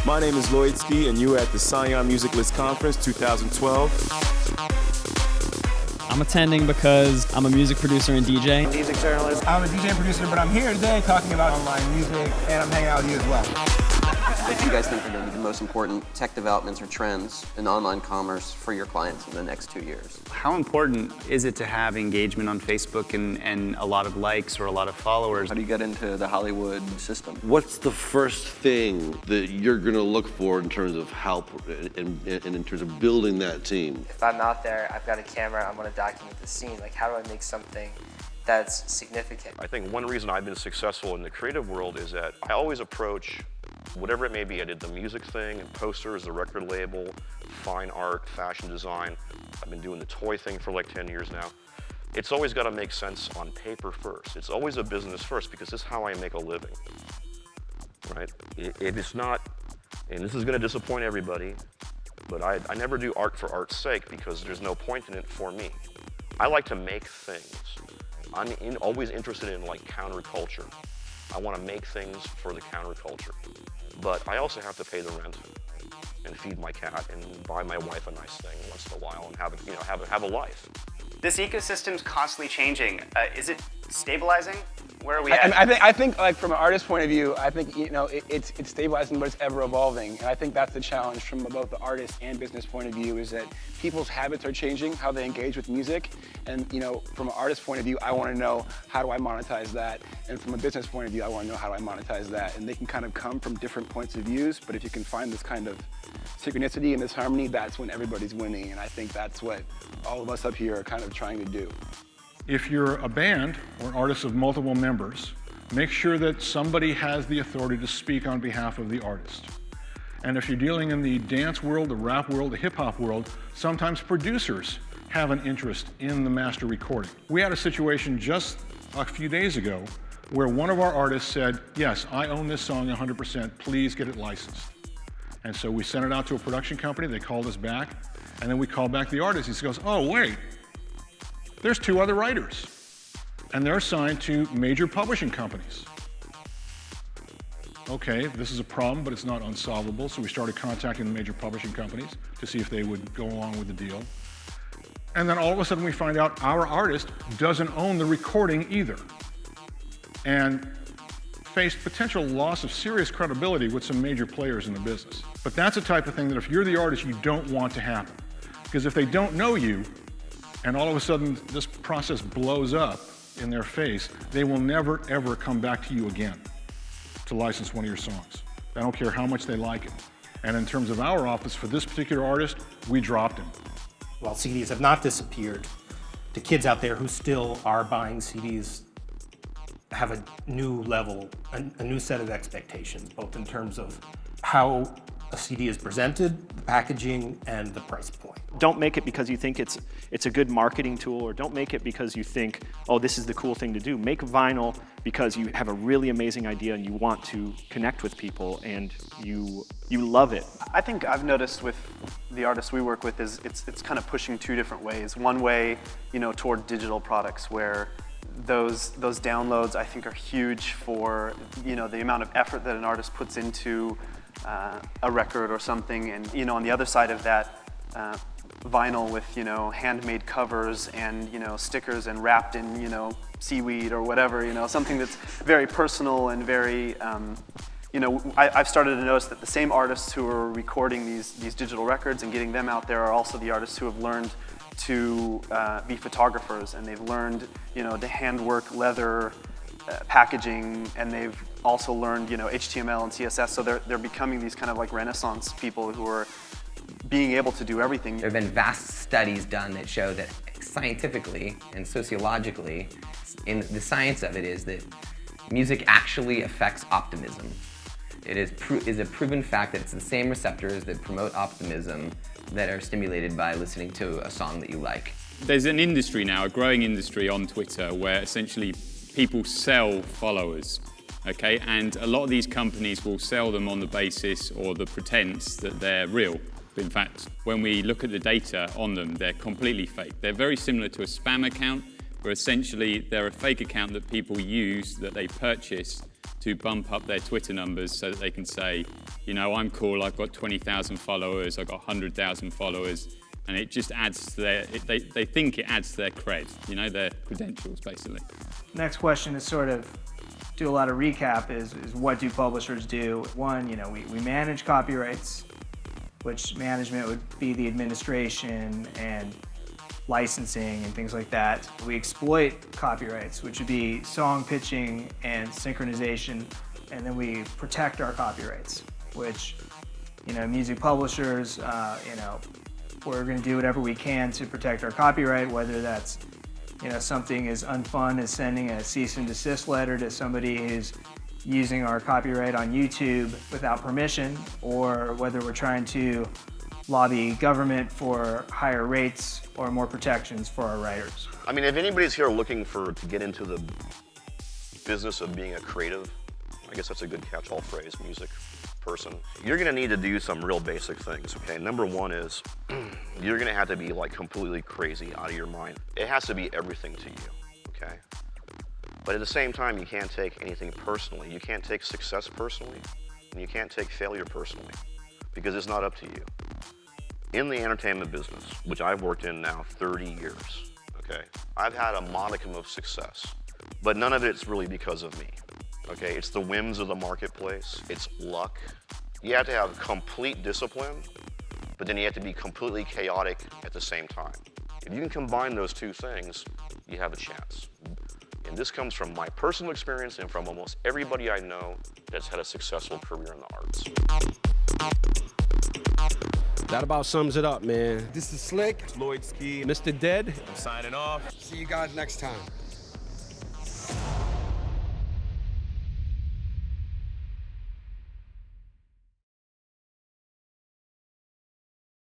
My name is Lloydski, and you are at the SCION Music List Conference 2012. I'm attending because I'm a music producer and DJ. Music journalist. I'm a DJ and producer, but I'm here today talking about online music, and I'm hanging out with you as well. What do you guys think are going to be the most important tech developments or trends in online commerce for your clients in the next 2 years? How important is it to have engagement on Facebook and a lot of likes or a lot of followers? How do you get into the Hollywood system? What's the first thing that you're going to look for in terms of help and in terms of building that team? If I'm out there, I've got a camera, I'm going to document the scene. Like, how do I make something that's significant? I think one reason I've been successful in the creative world is that I always approach whatever it may be. I did the music thing and posters, the record label, fine art, fashion design. I've been doing the toy thing for like 10 years now. It's always got to make sense on paper first. It's always a business first because this is how I make a living, right? It is not, and this is going to disappoint everybody, but I never do art for art's sake because there's no point in it for me. I like to make things. I'm always interested in like counterculture. I want to make things for the counterculture. But I also have to pay the rent and feed my cat and buy my wife a nice thing once in a while and have a life. This ecosystem's constantly changing. Is it stabilizing? Where are we at? I think, like, from an artist's point of view, I think, you know, it's stabilizing, but it's ever evolving. And I think that's the challenge from both the artist and business point of view, is that people's habits are changing, how they engage with music. And, you know, from an artist's point of view, I want to know, how do I monetize that? And from a business point of view, I want to know, how do I monetize that? And they can kind of come from different points of views, but if you can find this kind of synchronicity and this harmony, that's when everybody's winning. And I think that's what all of us up here are kind of trying to do. If you're a band or an artist of multiple members, make sure that somebody has the authority to speak on behalf of the artist. And if you're dealing in the dance world, the rap world, the hip hop world, sometimes producers have an interest in the master recording. We had a situation just a few days ago where one of our artists said, yes, I own this song 100%, please get it licensed. And so we sent it out to a production company, they called us back, and then we called back the artist. He goes, oh wait, there's 2 other writers, and they're signed to major publishing companies. Okay, this is a problem, but it's not unsolvable, so we started contacting the major publishing companies to see if they would go along with the deal. And then all of a sudden we find out our artist doesn't own the recording either, and faced potential loss of serious credibility with some major players in the business. But that's the type of thing that if you're the artist, you don't want to happen. Because if they don't know you, and all of a sudden this process blows up in their face, they will never ever come back to you again to license one of your songs. I don't care how much they like it. And in terms of our office, for this particular artist, we dropped him. While CDs have not disappeared, the kids out there who still are buying CDs have a new level, a new set of expectations, both in terms of how a CD is presented, the packaging, and the price point. Don't make it because you think it's a good marketing tool, or don't make it because you think, oh, this is the cool thing to do. Make vinyl because you have a really amazing idea and you want to connect with people and you love it. I think I've noticed with the artists we work with is it's kind of pushing 2 different ways. One way, you know, toward digital products where those downloads I think are huge for, you know, the amount of effort that an artist puts into a record or something, and, you know, on the other side of that, vinyl with, you know, handmade covers and, you know, stickers and wrapped in, you know, seaweed or whatever, you know, something that's very personal and very, you know, I've started to notice that the same artists who are recording these digital records and getting them out there are also the artists who have learned to be photographers, and they've learned, you know, to handwork leather packaging, and they've also learned, you know, HTML and CSS, so they're becoming these kind of like Renaissance people who are being able to do everything. There have been vast studies done that show that scientifically and sociologically, in the science of it, is that music actually affects optimism. It is a proven fact that it's the same receptors that promote optimism that are stimulated by listening to a song that you like. There's an industry now, a growing industry on Twitter, where essentially people sell followers, okay? And a lot of these companies will sell them on the basis or the pretense that they're real. But in fact, when we look at the data on them, they're completely fake. They're very similar to a spam account, where essentially they're a fake account that people use, that they purchase to bump up their Twitter numbers so that they can say, you know, I'm cool, I've got 20,000 followers, I've got 100,000 followers, and it just adds to their, they think it adds to their cred, you know, their credentials, basically. Next question is sort of, do a lot of recap, is what do publishers do? One, you know, we manage copyrights, which management would be the administration and licensing and things like that. We exploit copyrights, which would be song pitching and synchronization, and then we protect our copyrights, which, you know, music publishers, you know, we're going to do whatever we can to protect our copyright, whether that's, you know, something as unfun as sending a cease and desist letter to somebody who's using our copyright on YouTube without permission, or whether we're trying to lobby government for higher rates or more protections for our writers. I mean, if anybody's here looking to get into the business of being a creative, I guess that's a good catch-all phrase, music person, you're gonna need to do some real basic things, okay? Number one is, you're gonna have to be like completely crazy out of your mind. It has to be everything to you, okay? But at the same time, you can't take anything personally. You can't take success personally, and you can't take failure personally, because it's not up to you. In the entertainment business, which I've worked in now 30 years, okay, I've had a modicum of success, but none of it's really because of me, okay? It's the whims of the marketplace, it's luck. You have to have complete discipline, but then you have to be completely chaotic at the same time. If you can combine those two things, you have a chance. And this comes from my personal experience and from almost everybody I know that's had a successful career in the arts. That about sums it up, man. This is Slick. Lloyd Ski. Mr. Dead. I'm signing off. See you guys next time.